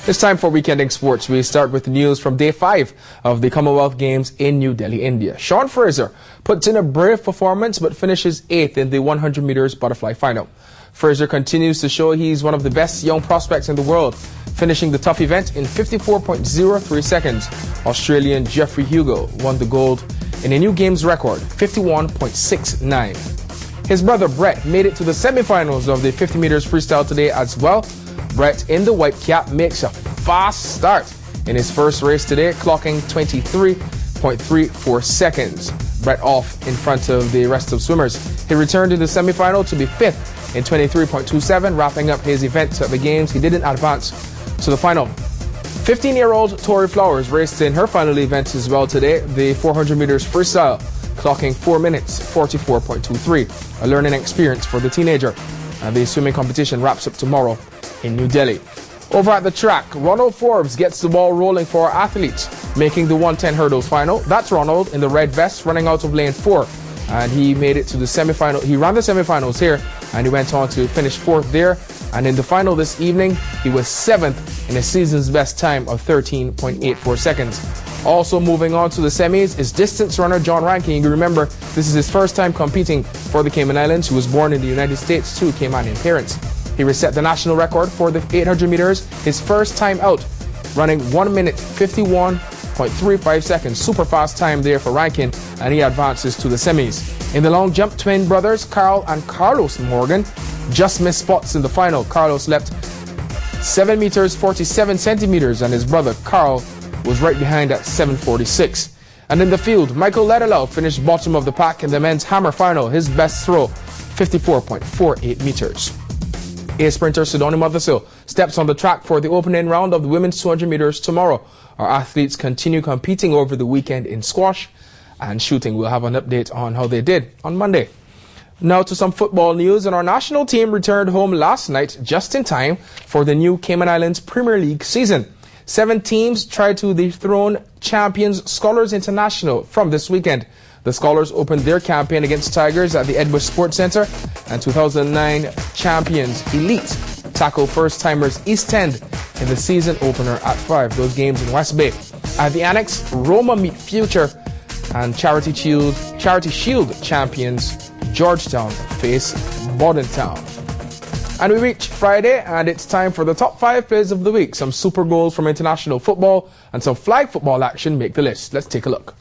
It's time for Weekending Sports. We start with the news from Day 5 of the Commonwealth Games in New Delhi, India. Shaune Fraser puts in a brave performance but finishes 8th in the 100 meters butterfly final. Fraser continues to show he's one of the best young prospects in the world, finishing the tough event in 54.03 seconds. Australian Jeffrey Hugo won the gold in a new Games record, 51.69. His brother Brett made it to the semi-finals of the 50 meters freestyle today as well. Brett in the white cap makes a fast start in his first race today, clocking 23.34 seconds. Brett off in front of the rest of swimmers. He returned in the semi-final to be 5th in 23.27, wrapping up his event at the Games. He didn't advance to the final. 15-year-old Tori Flowers raced in her final event as well today, the 400 meters freestyle, clocking 4 minutes 44.23, a learning experience for the teenager. And the swimming competition wraps up tomorrow in New Delhi. Over at the track, Ronald Forbes gets the ball rolling for our athletes, making the 110 hurdles final. That's Ronald in the red vest running out of lane 4, and he made it to the semi-final. He ran the semi-finals here, and he went on to finish 4th there. And in the final this evening, he was 7th in a season's best time of 13.84 seconds. Also moving on to the semis is distance runner John Rankin. You remember, this is his first time competing for the Cayman Islands. He was born in the United States to Caymanian parents. He reset the national record for the 800 meters, his first time out, running 1 minute 51.35 seconds. Super fast time there for Rankin, and he advances to the semis. In the long jump, twin brothers Carl and Carlos Morgan just missed spots in the final. Carlos leapt 7 meters 47 centimeters, and his brother Carl was right behind at 7:46. And in the field, Michael Lederlau finished bottom of the pack in the men's hammer final. His best throw, 54.48 meters. A sprinter Cydonie Mothersill steps on the track for the opening round of the women's 200 meters tomorrow. Our athletes continue competing over the weekend in squash and shooting. We'll have an update on how they did on Monday. Now to some football news, and our national team returned home last night just in time for the new Cayman Islands Premier League season. 7 teams tried to dethrone champions Scholars International from this weekend. The Scholars opened their campaign against Tigers at the Edbush Sports Centre, and 2009 champions Elite tackle first-timers East End in the season opener at 5. Those games in West Bay. At the Annex, Roma meet Future, and Charity Shield champions Georgetown face Bordentown. And we reach Friday, and it's time for the top 5 plays of the week. Some super goals from international football and some flag football action make the list. Let's take a look.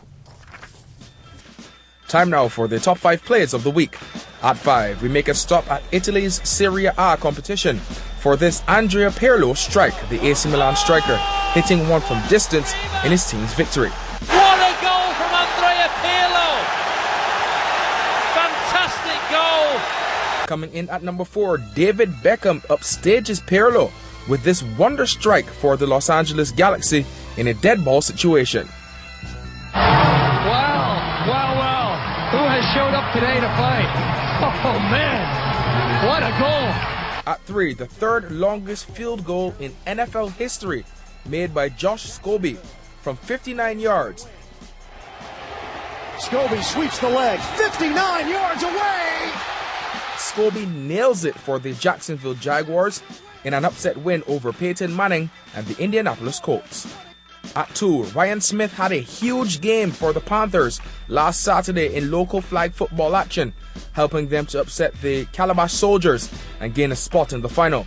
Time now for the top 5 plays of the week. At 5, we make a stop at Italy's Serie A competition. For this, Andrea Pirlo strike, the AC Milan striker, hitting one from distance in his team's victory. What a goal from Andrea Pirlo! Fantastic goal! Coming in at number 4, David Beckham upstages Pirlo with this wonder strike for the Los Angeles Galaxy in a dead ball situation. Wow. Who has showed up today to play? Oh man, what a goal! At 3, the 3rd longest field goal in NFL history, made by Josh Scobie from 59 yards. Scobie sweeps the leg, 59 yards away! Scobie nails it for the Jacksonville Jaguars in an upset win over Peyton Manning and the Indianapolis Colts. At 2, Ryan Smith had a huge game for the Panthers last Saturday in local flag football action, helping them to upset the Calabash Soldiers and gain a spot in the final.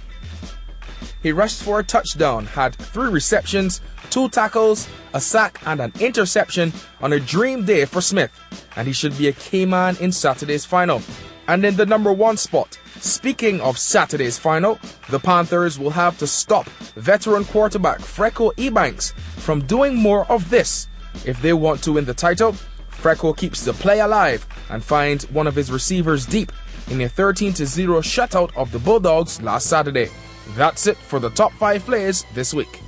He rushed for a touchdown, had 3 receptions, 2 tackles, a sack and an interception on a dream day for Smith, and he should be a Cayman in Saturday's final. And in the number 1 spot, speaking of Saturday's final, the Panthers will have to stop veteran quarterback Freco Ebanks from doing more of this. If they want to win the title, Freco keeps the play alive and finds one of his receivers deep in a 13-0 shutout of the Bulldogs last Saturday. That's it for the top 5 plays this week.